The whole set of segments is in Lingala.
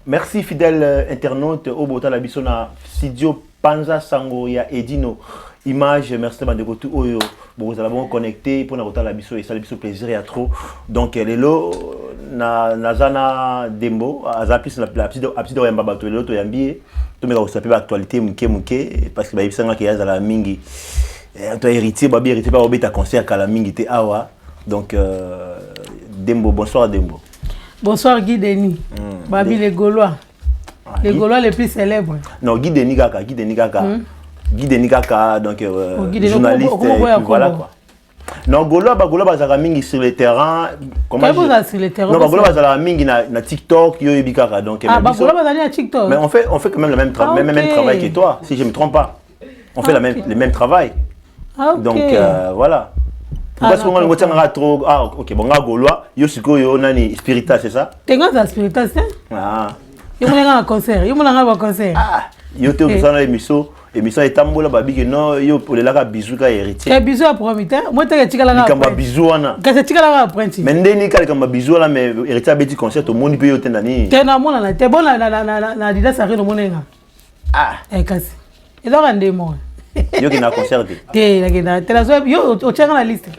Merci fidèle internaute au Bota la Bissona studio Panza Sango ya Edino image merci de tout oyo vous allez bon connecté pour nous la biso et ça le biso plaisir et trop donc lelo na zana dembo azapis la petite oyamba bato lelo to yambi to meka osape actualité muke parce que ba ibisanga ki yazala mingi to héritier ba héritier ba obeta concert kala mingi te awa donc Dembo bonsoir Dembo. Bonsoir Guy Denis. Babi les Gaulois. Les Gaulois les plus célèbres. Non, Guy Denis Kaka. Guy Denis Kaka, donc journaliste. Voilà quoi. Non, Gaulois bazaka mingi sur le terrain. Comment vous sur le terrain? Non, Gaulois bazaka mingi na TikTok, yo yebi Kaka. Donc Gaulois bazali na TikTok. Mais on fait quand même le même travail que toi, si je me trompe pas. On fait le même travail. Donc voilà. Parce qu'on a trop ok bon Gaulois yo sikoyo nani spirita c'est ça tenga za spirita c'est yo mona concert yo te ça na émission etambola babi que non yo polelaka bisou ka héritier bisou à promité moi te tikala ka kamba bisou wana ka tikala ka apprenti mais ndeni ka kamba bisou la mais héritier abeti concert au monde pe yo tendani te na mona na te bon na dida sa reno monenga kasi et donc ande mo yo ki na concert te la kina te la zo yo o tchenga la liste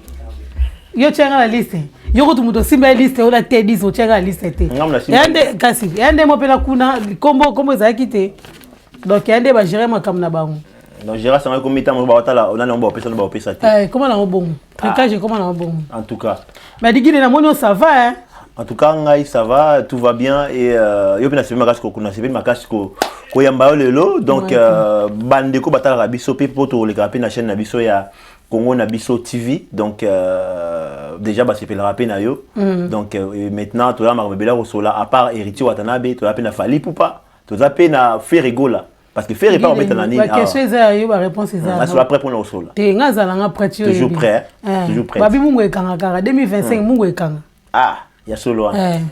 yo tchenga la liste yo ko tumuto simba liste o la te 10 o tchenga la liste te yande kasi yande mo pela kuna kombo za kite donc yande ba gérer makam na bango donc gérer ça comme temps ba watala on a nomba opesa te comment na bon trucage comment na bon en tout cas mais digine na monio ça va hein en tout cas ngai ça va tout va bien et yo pena sema kasi ko kuna sema makasi ko yamba lelo donc bandeko batala biso pe poto le kapé na chaîne na biso ya Congo Nabiso TV donc déjà bah c'est le rappel na yo donc maintenant tout là marbela rosola à part héritier Watanabe tout là peine fali pour pas tout là peine faire rigola parce que faire pas mettre nani la question est yo réponse est ça là après pour na rosola te ngaza nga prêt toujours prêt babi mungu ekanga kaka 2025 mungu ekanga ya solo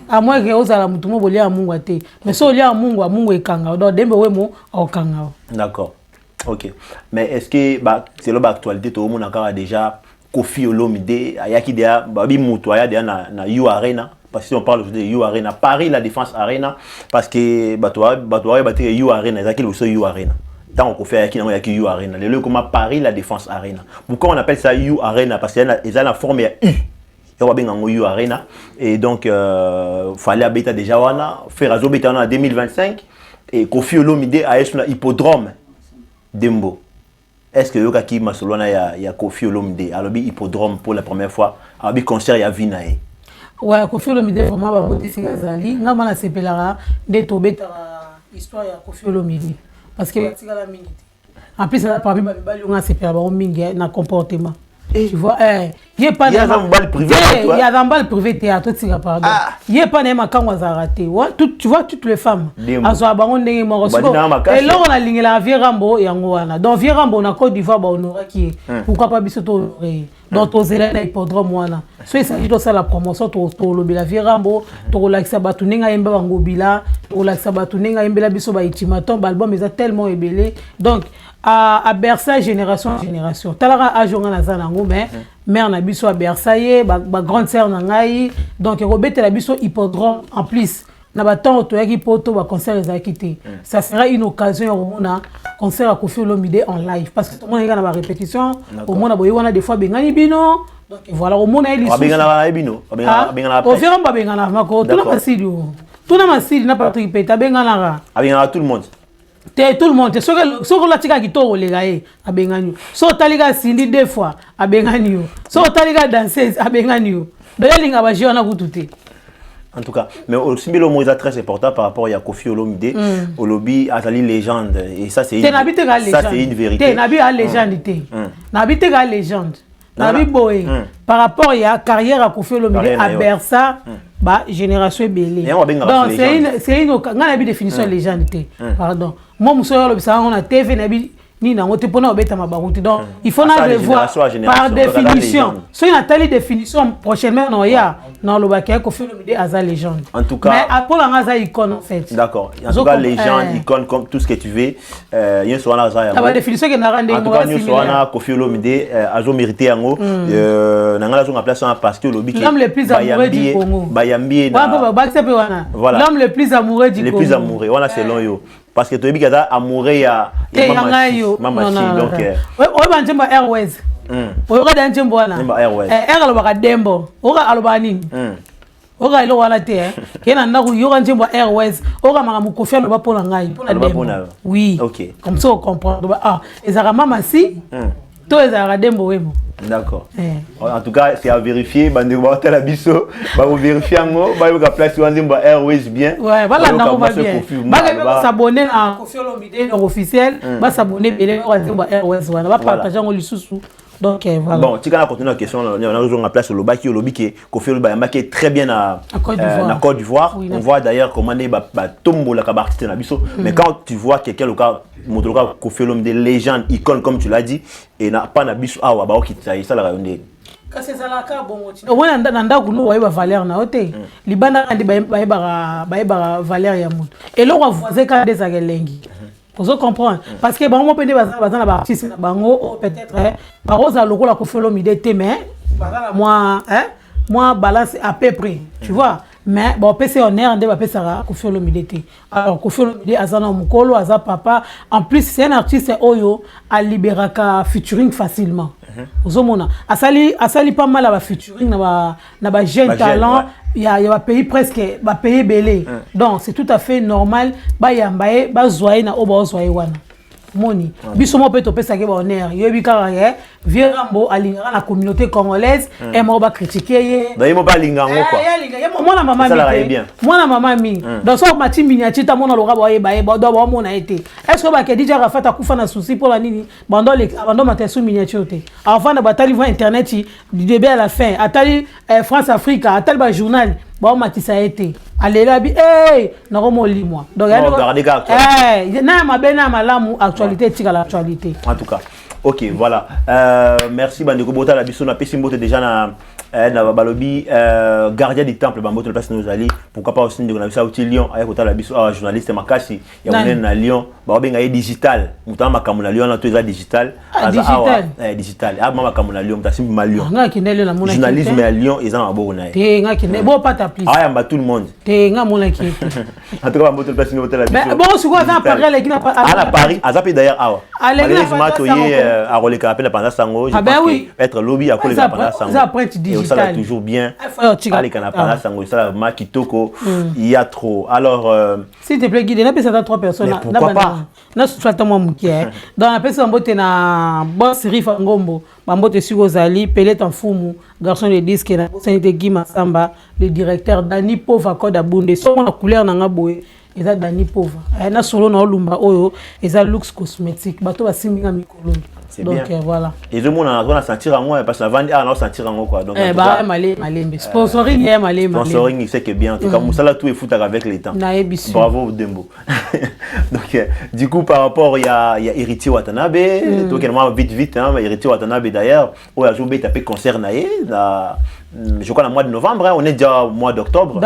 à moins que ozala mutu mo bolia mungu ate mais so lia mungu ekanga donc dembe wemo okanga d'accord. Ok, mais est-ce que c'est l'actualité tout le monde a déjà Kofi Olomide ayaki déjà babi mutu aya déjà na U Arena parce que si on parle aujourd'hui de U Arena Paris la Défense Arena parce que bato battre U Arena ezaki le U Arena tant on Kofi ayaki na yaki U Arena le comme Paris la Défense Arena pourquoi on appelle ça U Arena parce qu'il y a la forme ya U on va bien en U Arena et donc fallait habiter déjà wana faire azo beta en 2025 et Kofi Olomide a sur hippodrome Dembo. Est-ce que Yokaki Masolona ya Kofi Olomide alors bi hippodrome pour la première fois alors bi concert ya Vinae. Ouais, Kofi Olomide vraiment ba boté sikazali ngama na sepelara de tobeta histoire ya Kofi Olomide parce que tikala mingi. En plus ça parmi ba longa sepela ba mingi na comportement. Tu vois il y a pas de balle privée il y a dans balle privée théâtre tika pardon il y a pas même quand on a raté tu vois toutes les femmes azo bango ndenge moko et là on a ligné la Vieux Rambo yango wana donc Vieux Rambo na Côte d'Ivoire ba honora qui pourquoi pas biso to honorer donc to zela na hippodrome wana so ça dit ça la promotion to lobela Vieux Rambo to lakisa batu ninga yemba bango bila to lakisa batu ninga yembela biso ba ultimatum album est tellement ébélé donc à Bersa génération talara a jonga na zanango mais mère na biso à Bersa ye ba grande sœur na ngai donc robete la biso hippodrome en plus na ba temps to yaki poto ba concert les quitté ça sera une occasion au mona concert à Kofi Olomide en live parce que tout le monde na ba répétition au mona boye wana des fois bengani bino donc voilà au mona eli bengana bino bengana au fur ba bengana mako tout na masili na Patrick Peta bengana tout le monde tout le monde so que la tika kitoko lega a bengani so taliga sindi deux fois a bengani so taliga danseuse a bengani d'ailleurs linga ba jona kututé en tout cas mais aussi le mot est très important par rapport à Kofi Olomide Olobi azali légende et ça c'est une vérité nabi a légende té nabi te ga légende nabi boy par rapport à carrière à Kofi Olomide à Bersa ba génération belé donc c'est une ngana bi définition légende té pardon moi muso yo lobisa on a TV nabi ni na ngote pona obeta mabaruti. Donc il faut na revoir par définition. So il y a telle définition prochainement non ya non le baké ko fait le Aza légende. En tout cas, mais Apollo Aza icône en fait. D'accord. En tout cas légende, icône comme tout ce que tu veux. Yen so na Aza. La définition que na rende en tout cas nous so na Koffi Olomide azo mérité yango na ngala zo na place parce que lobiki l'homme le plus amoureux du Congo. Bayambi voilà. L'homme le plus amoureux du Congo. Le plus amoureux, voilà selon yo. Parce que tu es amoureux ya Mama donc ouais banjemba Airways oyoka danjembo wana Air alobaka dembo oka aloba nini oka ilo wana te kena ndaku yoka njembo Airways oka manga Koffi aloba pona ngai pona dembo oui OK comme ça on comprend ah ezaka mama si to ezaka dembo wemo. D'accord. En tout cas, c'est à vérifier. Bande de la biso, va vérifier ngo, va y place Wanzimba Airways bien. Ouais, voilà, on va bien. Va s'abonner à Koffi Olomide officiel, va s'abonner bien Wanzimba Airways, va partager ngo lisusu. Donc voilà. Bon, tu as continué la question, on a besoin de place au Lobaki, qui Koffi Olomide qui est très bien à Côte d'Ivoire. On voit d'ailleurs comment les tombo la cabartiste na biso, mais quand tu vois quelqu'un le cas Motoka Koffi Olomide légende icône comme tu l'as dit et n'a pas na biso awa ba okita ça la rayonner. Kasi zalaka bongo ti. Au moins nda kuno wa ba valeur na ote. Libanda andi ba valeur ya mutu. Et là on va voiser quand des agelengi. Vous comprenez parce que bon, on peut dire bazana ba artiste na bango peut-être par rosa lokola Koffi Olomide te mais moi balance à peu près, tu vois. Mais bon PC on est en débat ça Koffi Olomide te. Alors Koffi Olomide azana mukolo aza papa en plus c'est un artiste oyo a libéraka featuring facilement. Ozomona asali pas mal à featuring na ba jeune talent. Il y a pays presque pays belé. Donc c'est tout à fait normal ba yambaye ba zoyer na oba zoyer wana. Moni biso mo peut topé ça ke ba honneur yebi kara vieux Rambo alingara la communauté congolaise et mo ba critiquer donc mo ba linga ngo quoi moi na maman mi moi na maman mi dans son mati miniature ta mona loka ba yeba do ba mona été est-ce que ba ke DJ Rafat akufa na souci pour la nini bando matesu miniature te avant na batali voix internet du début à la fin atali France Africa atali ba journal ba matisa été allez là bi na ko mo limwa donc na mabena malamu actualité tika l'actualité en tout cas. Ok, voilà. Merci Bandeko Bota la biso na pesimbote déjà na balobi gardien du temple bambote place nous ali pourquoi pas aussi ndeko na biso outil Lyon avec la biso journaliste makasi ya monene na Lyon ba benga digital mutama makamu na Lyon na to digital digital mama makamu na Lyon mutasimbi ma Lyon journalisme à Lyon ils en aboro na te ngaki ne bo pata plus aya tout le monde te nga mona ki en tout cas bambote place nous la biso bon siko za Paris les kina à Paris azapi d'ailleurs awa malheureusement toyé à role capé pendant sango je pense être lobby à coller pendant sango ça va toujours bien. Allez, quand on a parlé ça, ma kitoko, il y a trop. Alors, s'il te plaît, guide, n'a pas ça 3 personnes. Pourquoi pas? N'a pas moi moukier. Dans la personne botte na boss Rifa Ngombo, bambote Sugozali, Pelé Tanfumu, garçon de disque na sanité Guy Massamba, le directeur Dani Pova Koda Bunde, sur la couleur na ngaboé. Eza Dani Pova. Na solo na olumba oyo, eza Lux Cosmétique, bato ba siminga mikolo. Donc voilà. Et le monde on a sentir en moi parce que avant on a sentir en quoi donc malé sponsoring sponsoring c'est que bien en tout cas Moussala tout est foutu avec les temps. Bravo Dembo. Donc du coup par rapport il y a Héritier Watanabe donc moi vite hein Héritier Watanabe d'ailleurs on a joué tapé concert naé je crois le mois de novembre on est déjà au mois d'octobre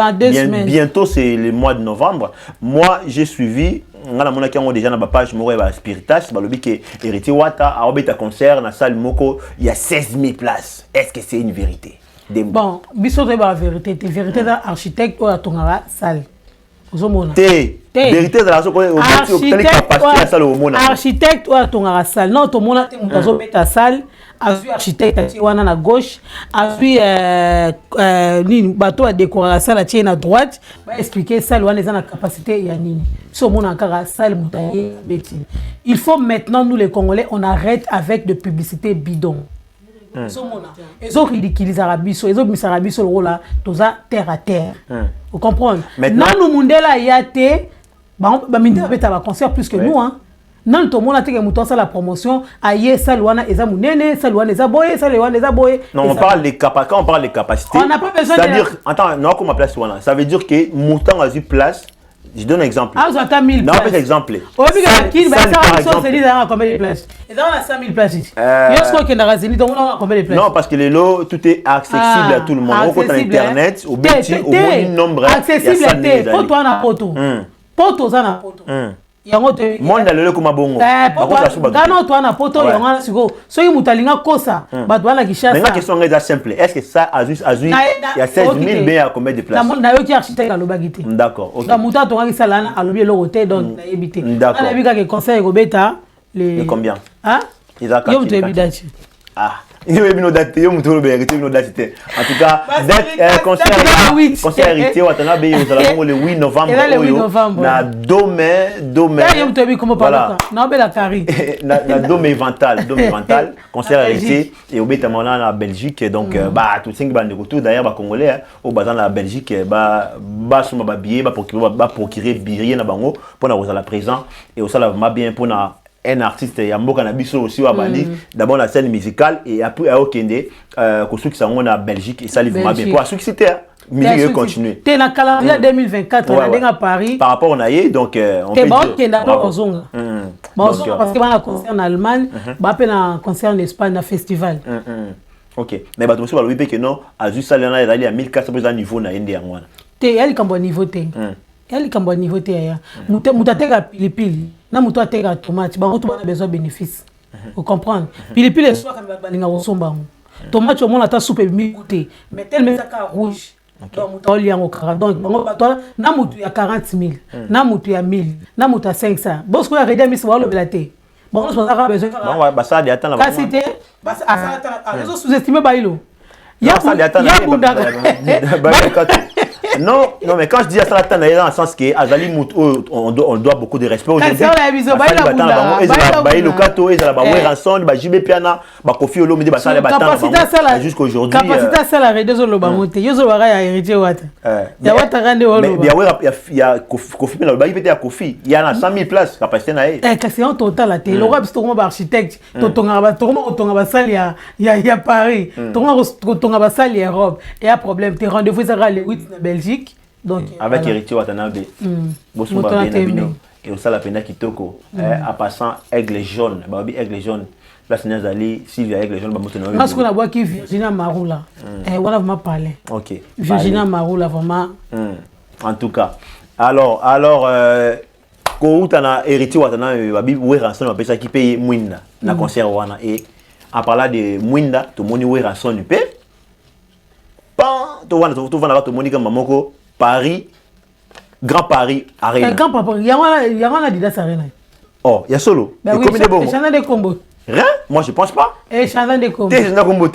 bientôt c'est le mois de novembre moi j'ai suivi ngala mona kiango déjà na ba page moko ba Spiritas balobi ke Héritier Wata a obeta concert na salle moko il y a 16 000 places est-ce que c'est une vérité bon biso te ba vérité da architecte ou atongara salle ozomona vérité da so ko tele capacité la salle omona architecte ou atongara salle non to mona te mutazo beta salle azui architecte ati wana na gauche azui nini bato a décorer la salle ati na droite ba expliquer salle wana eza na capacité ya nini so mona kaka salle mutaye beti il faut maintenant nous les Congolais on arrête avec de publicité bidon so mona ezo ridiculiser rabiso ezo misara biso le rôle là toza terre à terre vous comprenez maintenant nous mundela yate ba mindela beta ba concert plus que nous hein. Non, tout le monde a dit que la promotion, aïe, salouana, eza mounene, salouana, eza boye, salouana, eza boye. Non, on parle des capacités. Quand on parle des capacités, on n'a pas besoin de. C'est-à-dire, attends, non, comment place wana. Ça veut dire que mouton a eu place Je donne un exemple. Ah, vous avez 1000 places. Non, pas exemple. Par exemple. C'est combien de places? Et dans la 5000 places ici. Non, parce que les lots, tout est accessible à tout le monde. Au côté Internet, au petit, au moins nombre. Accessible, pour toi, on a poto. Pour toi, on a poto. Monde a le comme bongo. Gana toi na poto yonga siko. So yi mutalinga kosa. Batwana kishasa. Mais la question est simple. Est-ce que ça azui il y a 16000 bien à combien de places? Na yo ki architecte alobagité. D'accord. OK. Na muta to ngaki sala alobi lo hotel donc na yebité. D'accord. Na bika ke conseil ko beta les combien? Hein? Yo mutu ebidachi. Ah. En tout cas, concert héritier, le 8 novembre. Na Dome. Na Dome Vental, concert héritier et au Bétamana en Belgique. Donc, tout ce qui est retour d'ailleurs, Congolais, au bazar la Belgique, suma billet, procurer billet na bango pour la présent et au sala bien pour un artiste Yamboka Nabiso aussi à Bali d'abord la scène musicale et après à Okende ceux qui sont en Belgique et ça livre bien pour ceux qui c'était musique continuer t'es dans calendrier 2024 on a à Paris par rapport on a donc on peut dire parce que on a concert en Allemagne bah peine un concert en Espagne un festival OK mais bah aussi le que non à juste ça là il y a 1400 pour niveau na ende ngwana t'es elle comme niveau t'es elle comme niveau t'es ya mutateka pilipili na muto ateka tomate bango to bana besoin bénéfice vous comprendre pilipili le soir quand balinga osomba tomate au monde ata soupe mi goûter mais tellement ça ka rouge donc muto oli yango kara donc bango bato na muto ya 40000 na muto ya 1000 na muto ya 500 bosko ya redia misi walo belate bango so ça besoin bon bah ça de attendre la cité bah ça attendre sous-estimer bailo ya bunda non, mais quand je dis à ça, dans le sens que Azali on doit beaucoup de respect aujourd'hui. Jusqu'aujourd'hui. Capacité ça la réduire le bamote. Yo zo wara ya héritier wata. Ya wata rande wolo. Il y a Kofi mais le il y a Kofi. Il y a 100 000 places capacité na e. Kasi en total la té. Le roi bisto comme architecte. Tonga ba sali ya Paris. Tonga ba sali Europe. Et un problème, tes rendez-vous ça le 8 na Belgique. Donc avec héritier Watanabe. Bosumba bien et au sala pena kitoko en passant aigle jaune. Babi aigle jaune. La Seigneur Zali, Sylvia aigle jaune ba motono. Parce qu'on a boit qui Virginia Marula. Voilà m'a parlé. OK. Virginia Marula vraiment. En tout cas. Alors ko utana héritier Watanabe babi we rançon ba pesa qui paye mwinda na concert wana et en parlant de mwinda to moni we rançon du paix. Tout le monde a Monica Mamoko, Paris, Grand Paris, Arena. Grand Paris, il y a un Adidas Arena. Oh, il y a solo. Mais oui, Chanel de combo. Rien? Moi, je pense pas. Et Chanel de combo. T'es Chanel de combo.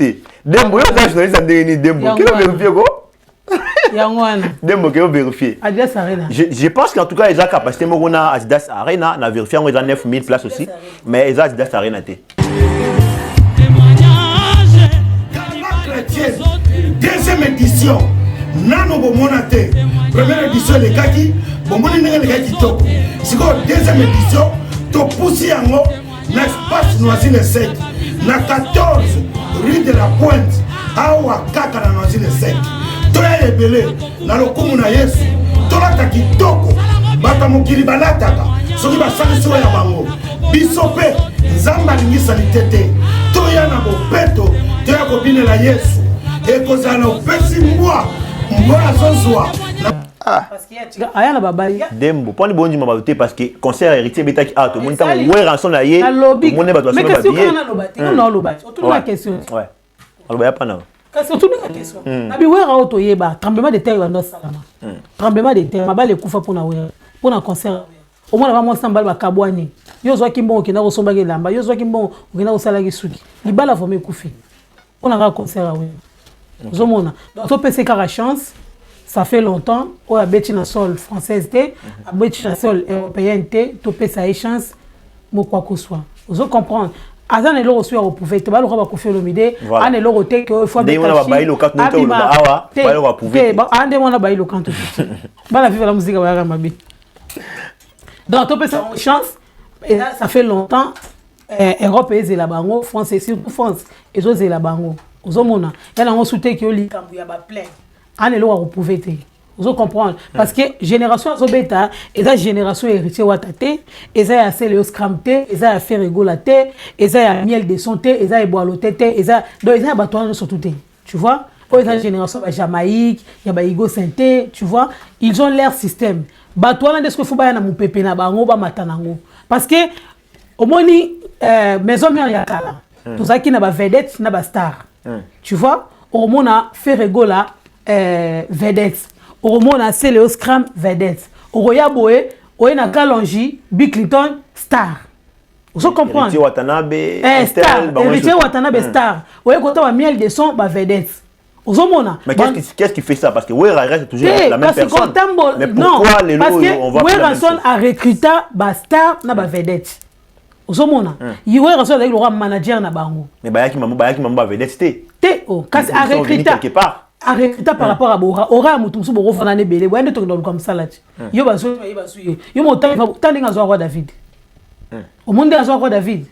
Dembo, il y a un journaliste en dernier Dembo. Qui va vérifier quoi? Il y a un Dembo qui va vérifier. Adidas Arena. Je pense qu'en tout cas, ils ont capacité à Adidas Arena. On a vérifié, on a 9000 places aussi. Mais ils ont Adidas Arena. Deuxième édition, Nano Bomonate. Première édition, les Kaki, Bomoni les Kaki Toko. C'est quoi deuxième édition, to poussi yango, l'espace Noisy-le Sec. Na 14 rue de la Pointe, Awa Kaka na Noisy-le Sec. Toya Ebele, na lokumu na Yesu. Tola Kaki Toko, Bata Mokili Balataka. Soki basali soya ya bango. Bisope, Zamba lingi salitete. Toya na bopeto, toya kobine la Yesu. Et que ça nous fait moi parce qu'il y a ayana babali Dembo poni bonji mabaté parce que concert héritier betaki ah to monita ouais rançon na yé monné bato mais qu'est-ce qu'on a lobati on a lobati autour de la question ouais alors ba pas na parce autour de la question abi ouais ra auto yeba tremblement de terre dans salama tremblement de terre mabale kufa pour na concert au moins vraiment sambal ba kabwani yo zo kimbo okina ko somba gelamba yo zo kimbo okina ko sala kisuki libala vome kufi on a un concert ouais. Zomona. Donc, on peut se faire la chance. Ça fait longtemps. On a bêti la sol française, a bêti la sol européenne, tu peux sa chance. Moi quoi que soit. Vous comprenez. Azan est là aussi à reprouver. Tu vas le voir confier le midi. An est là au thé que faut bien. On a baillé le canton. On a awa. Pas le reprouver. An de on a baillé le canton. Bah la vie la musique va ramaber. Donc tu peux sa chance. Et là ça fait longtemps. Europe est là bango, France et surtout France. Et autres est là bango. Ozomona yana ngo soute ki oli kambu ya ba plein ane lo wa reprouver te Vous comprenez? Parce que génération Azobeta, et la génération héritier Watate, et ça a fait le scramte, et ça a fait rigolate, et ça a miel de santé, et ça a boilote, et ça donc ils ont battu sur tout. Tu vois? Pour la génération Jamaïque, il y a Igo Santé, tu vois? Ils ont leur système. Batouana de ce qu'il faut pas y mon pépé na bango ba matanango. Parce que au moins maison mère yakala. Tout ça qui n'a pas vedette, n'a pas star. Tu vois? Au moins a fait rigola vedette. Au moins a c'est le scram vedette. Au roya boé, au na kalonji, Bill Clinton star. Vous comprenez? Héritier Watanabe star. Héritier Watanabe star. Au quand on miel de son ba vedette. Mais qu'est-ce qui fait ça? Parce que Wera reste toujours la même personne. Mais pourquoi les lots on voit Wera son a recruté ba star na ba vedette. Ozomona. Wera son avec le roi manager na bango. Mais bayaki mambo vedette té oh kasi a recruté quelque part. A recruté par rapport à Bora. Ora mutu musu boro fana ne belé. Wende to ndo comme ça là. Yo baso yo mo tandinga zo roi David. Au monde a zo roi David.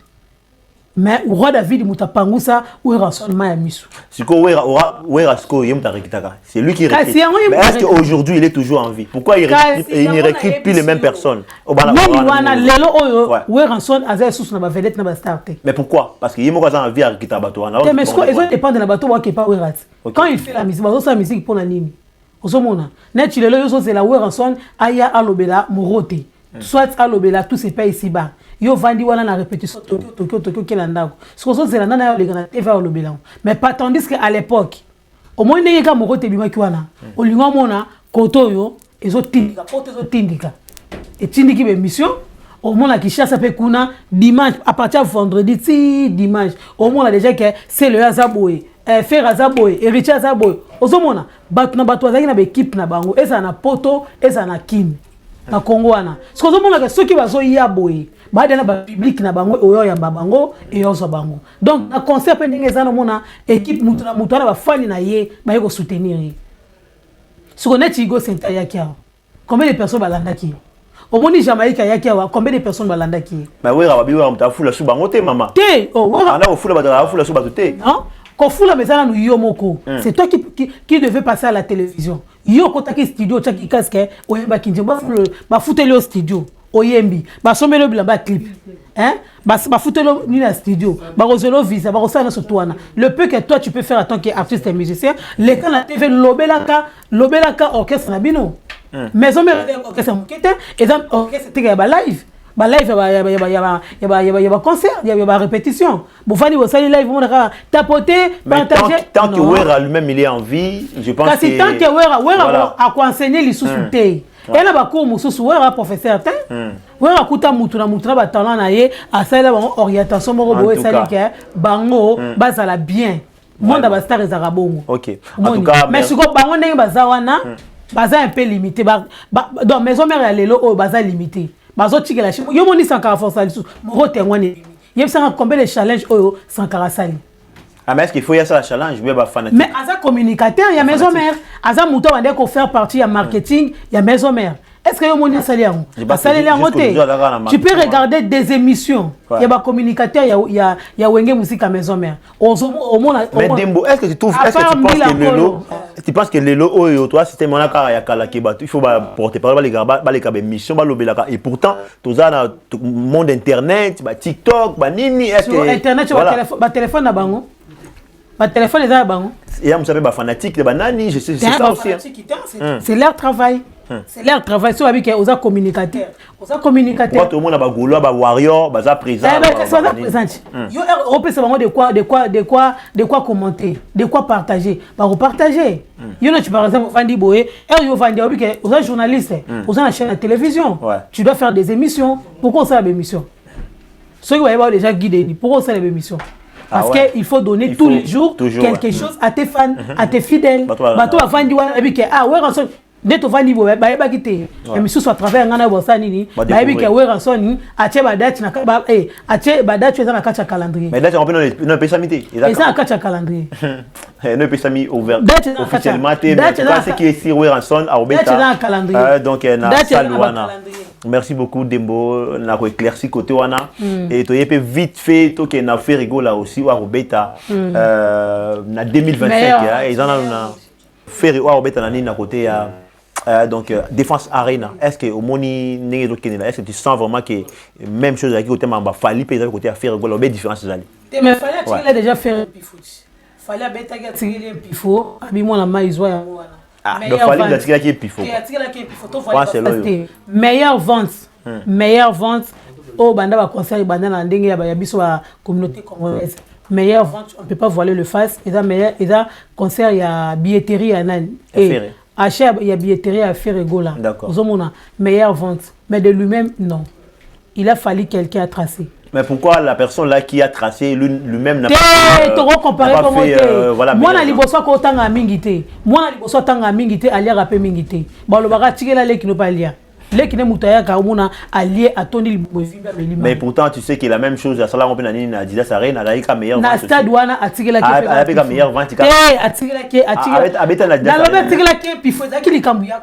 Mais le roi David mutapangusa Wera son maya misu. Siko Wera sko yemta rekitaka. C'est lui qui recrute. Mais est-ce qu'aujourd'hui il est toujours en vie? Pourquoi il ne recrute plus les mêmes personnes? Mais pourquoi? Parce qu'il y a en vie à recruter bateau. Mais ce qu'ils dépend de la bateau qui pas Wera. Quand il fait la musique, il fait la musique pour l'anime. Osomona. Net il est là, c'est la Wera son aya alobela morote. Soit alobela tout c'est pas ici bas. Yo vandi wana na répétition Tokyo kelandako. Ce que c'est la nana les gars TV alobela. Mais pas tandis que à l'époque au moins ndenge ka morote bimaki wana. Olinga mona kotoyo ezotindika, porte ezotindika. Et tindiki be mission au moins la Kinshasa pe kuna dimanche à partir de vendredi ti dimanche. Au moins déjà que c'est le Azaboy. Faire Azaboy, héritier Azaboy. Ozomona batu na batu azaki na be équipe na bango, eza na poto, eza na kim. Na Congo wana. Ce que ozomona que ceux qui bazo ya boy, ba dana ba public na bango oyo ya bango et yozo bango. Donc na concert pe ndenge ezana mona équipe mutu na ba fani na ye ba yeko soutenir. Ce qu'on est Igo Senta yakia. Combien de personnes balandaki? Au moni Jamaïque yakia combien de personnes balandaki? Mais Wera babiwa mtafula su bango te mama. Te, oh Wera. Ana ofula badala fula su batote. Non? Quand fula mezana nu yo moko. C'est toi qui devait passer à la télévision. Yo kotaki studio tchaki casque oyemba kinje ba fouteli au studio oyembi ba somelo bilamba clip hein ba fouteli ni na studio ba rozelo visa ba rosana sotwana le peu que toi tu peux faire en tant qu'artiste et musicien les quand la TV lobelaka orchestre na bino maison mère orchestre mokete et donc orchestre te ba live il y a concert, il y a répétition. Vous faites vous allez live, vous tapoter, partager. Tant que Wera lui-même il est en vie, je pense que. Tant que Wera a enseigné les sous-sous-té. Elle a pas cours mususu Wera professeur té. Wera kuta mutu na ba talent na ye, a ça là orientation moko boye ça que bango bazala bien. Monde ba star ezara bongo. OK. En tout cas, mais ce que bango ndenge bazawana, baza un peu limité. Donc maison mère ya lelo o baza limité. Bazoti que la chimo yo moni sankara force ali sous morote ngwane yeb sanga combien de challenge oyo sankara sali. Ah mais est-ce qu'il faut y a ça challenge ou bien fanatique? Mais aza communicateur il y a maison mère aza muto bande ko faire partie ya marketing il y a maison mère. Est-ce que yo moni sali yango? Sali yango te. Tu peux regarder des émissions. Il y a ba communicateur il y a wenge musique à maison mère. Au monde mais Dembo est-ce que tu trouves tu penses que Lelo oyo toi c'était mon akara ya kala ki batu il faut ba porter parole les gars ba les ka mission ba lobelaka et pourtant tous na monde internet ba TikTok ba nini est-ce que internet ba téléphone na bango ba téléphone les bango et vous savez ba fanatique ba nani je sais c'est ça aussi c'est leur travail. C'est leur travail. Si vous avez des communicateurs, moi tout le monde a bagolo, ba warrior, baza présent. On peut savoir de quoi commenter, de quoi partager. Bah repartager. Tu par exemple Vandi Boé, yo Vandi que vous êtes journaliste, vous êtes une chaîne de télévision. Tu dois faire des émissions. Pourquoi ça des émissions? Ceux qui vont déjà guider, pourquoi ça des émissions? Parce qu'il faut donner tous les jours quelque chose à tes fans, à tes fidèles. Bato Vandi que ouais dès to vandi bo ba yeba kité mais sous à travers ngana bo sanini ba yebi ke wera soni atie ba date na ba atie ba date eza na kacha calendrier mais date on peut non pesamité eza na kacha calendrier non pesami ouvert officiellement c'est qui est sur wera son à obeta donc na salwana. Merci beaucoup Dembo na ko éclairci côté wana et to yepé vite fait to ke na fait rigola aussi wa obeta na 2025 ils en a faire wa obeta na nini na côté Donc, Défense Arena, est-ce que au Moni est-ce que tu sens vraiment que même chose avec côté Mamba, fallait payer côté à faire la différence des années? Mais fallait déjà faire un pifou. Fallait tirer un pifou, abîmer la maïsoie. Donc, fallait tirer un pifou. Meilleure vente. Oh, banda va conseil banda na ndenge ya biso la communauté congolaise. Meilleure vente, on ne peut pas voiler le face. Et ça concert il y a billetterie à nan. Et achat il y a billetterie à faire rigola. D'accord. Meilleure vente, mais de lui-même non. Il a fallu quelqu'un à tracer. Mais pourquoi la personne là qui a tracé lui-même n'a pas fait voilà, moi na liboso ko tanga mingité. Moi na liboso tanga mingité ali rapé mingité. Ba lo baka tikela le qui no pas lien. Mais pourtant, tu sais que la même chose, ça l'a rempli dans Adidas Arena, la meilleure vente. Stade wana atsigela la meilleure vente.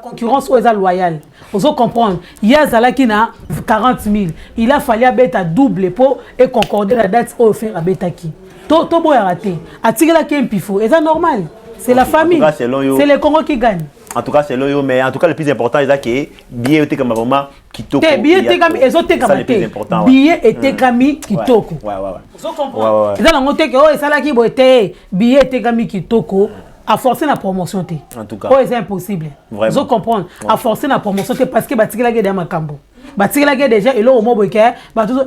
Concurrence loyale. Vous comprendre. Il y a Zalaki na 40 000. Il a fallu à double pour et concorder la date au faire à Betaki. Tout boya raté. Atsigela qui pifo. Et ça normal. C'est la famille. C'est le Congo qui gagne. En tout cas, c'est l'oyo, mais en tout cas, le plus important, c'est que billet était comme vraiment Kitoko. Billet était comme le plus important. Billet était comme Kitoko. Vous comprenez? C'est dans le côté que oh, ça là qui boité, billet était comme Kitoko. À forcer la promotion. En tout cas. Oh, c'est impossible. Vous comprenez? À forcer la promotion parce que Batikila est dans ma cambo. Batikila est déjà et là au mot boké, bah tout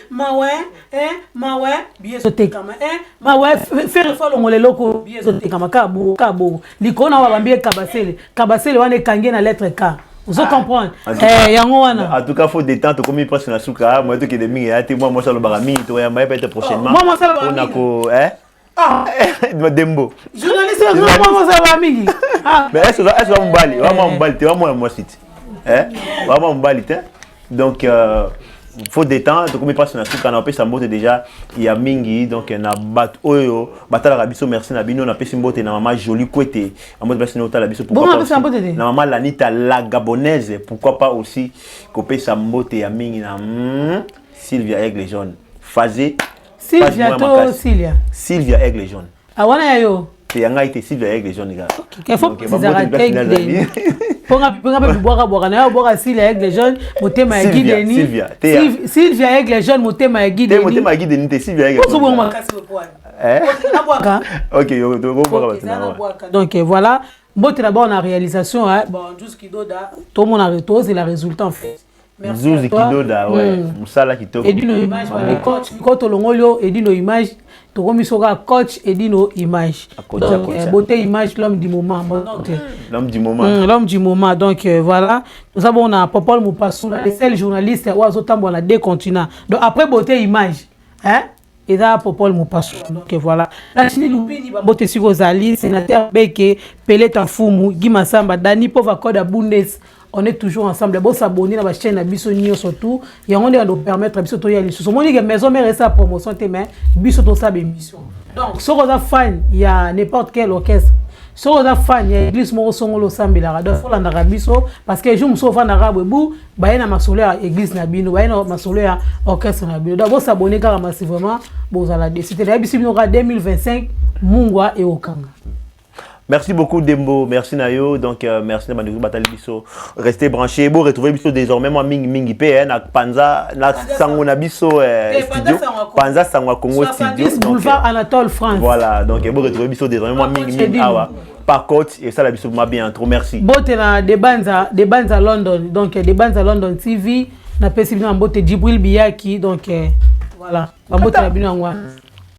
mawe, billet sauté comme mawe faire fois le loko billet sauté comme kabo. L'icône va bambie kabasele wana kangé na lettre K. Vous comprenez? Yango wana. En tout cas, faut détendre comme il passe na souka, moi tout qui est demi et moi ça le barami, toi ya peut-être prochainement. Moi ça le barami. On a ko Dembo. Journaliste, moi ça va migi. Mais est-ce que Mbali, vraiment Mbali, tu vas moi site. Vraiment Mbali, donc faut détendre, comme il passe na souka na pesa mbote déjà, il y a mingi donc na bat oyo, batala rabiso merci na bino na pesa mbote na maman jolie kwete. En mode pesa na biso pourquoi pas. Na maman Lanita la gabonaise, pourquoi pas aussi copé sa mbote ya mingi na Sylvia Aigle Jaune. Phasé Sylvia Aigle Jaune. Ah wana yo. C'est un été Sylvia Aigle Jaune gars. Il faut que vous arrêtez. Pour Sylvia Aigle Jaune, motema ya Guideni. Sylvia Aigle Jaune, motema ya Guideni. Motema ya Guideni te Sylvia Aigle Jaune. Ok, donc voilà. Bon, d'abord on a réalisation bon jusqu'à Doda, tout le monde a retour, c'est le résultat en fait. Zuzi Kidoda, ouais. Musala Kitoko. Et nos images, coach, quand on et nos images, tu remis sur coach et nos images. Beauté image, l'homme du moment. L'homme du moment. L'homme du moment. Donc voilà. Nous avons on a Popol Moupassou, les seuls journalistes on a deux continents. Donc après beauté image, hein? Et là Popol Moupassou. Donc voilà. La Chine Loupini beauté sur Rosali, sénateur Beke, Pelé Tafumu, Guy Massamba, Dani Pova Koda Bundes. On est toujours ensemble. Bon s'abonner à la chaîne à Bissonio surtout. Et on va nous permettre à Bissonio aller sur. Mon que maison mais reste à promotion mais Bissonio ça émission. Donc si vous êtes fan, il y a n'importe quel orchestre. Si vous êtes fan, il y a l'église Moro Songolo Sambila. Donc faut l'andra Bisso parce que je me souviens d'arabe bou, bah na masolé église na bino, bah na masolé orchestre na bino. Donc vous s'abonner car massivement, vous allez décider. La Bissonio 2025 Mungwa et Okanga. Merci beaucoup Dembo, merci Nayo, donc merci de Bandou Batali Bisso. Restez branchés, bon retrouver Bisso désormais moi mingi pe na Panza na Sangona Bisso studio, Panza Sangwa Congo studio. Boulevard Anatole France. Voilà, donc bon retrouver Bisso désormais moi mingi awa. Par contre, et ça la Bisso m'a bien trop merci. Bote na des bands à London, donc des bands à London TV, na pesi bino bote Djibril Biyaki, donc voilà, bote na bino ngwa.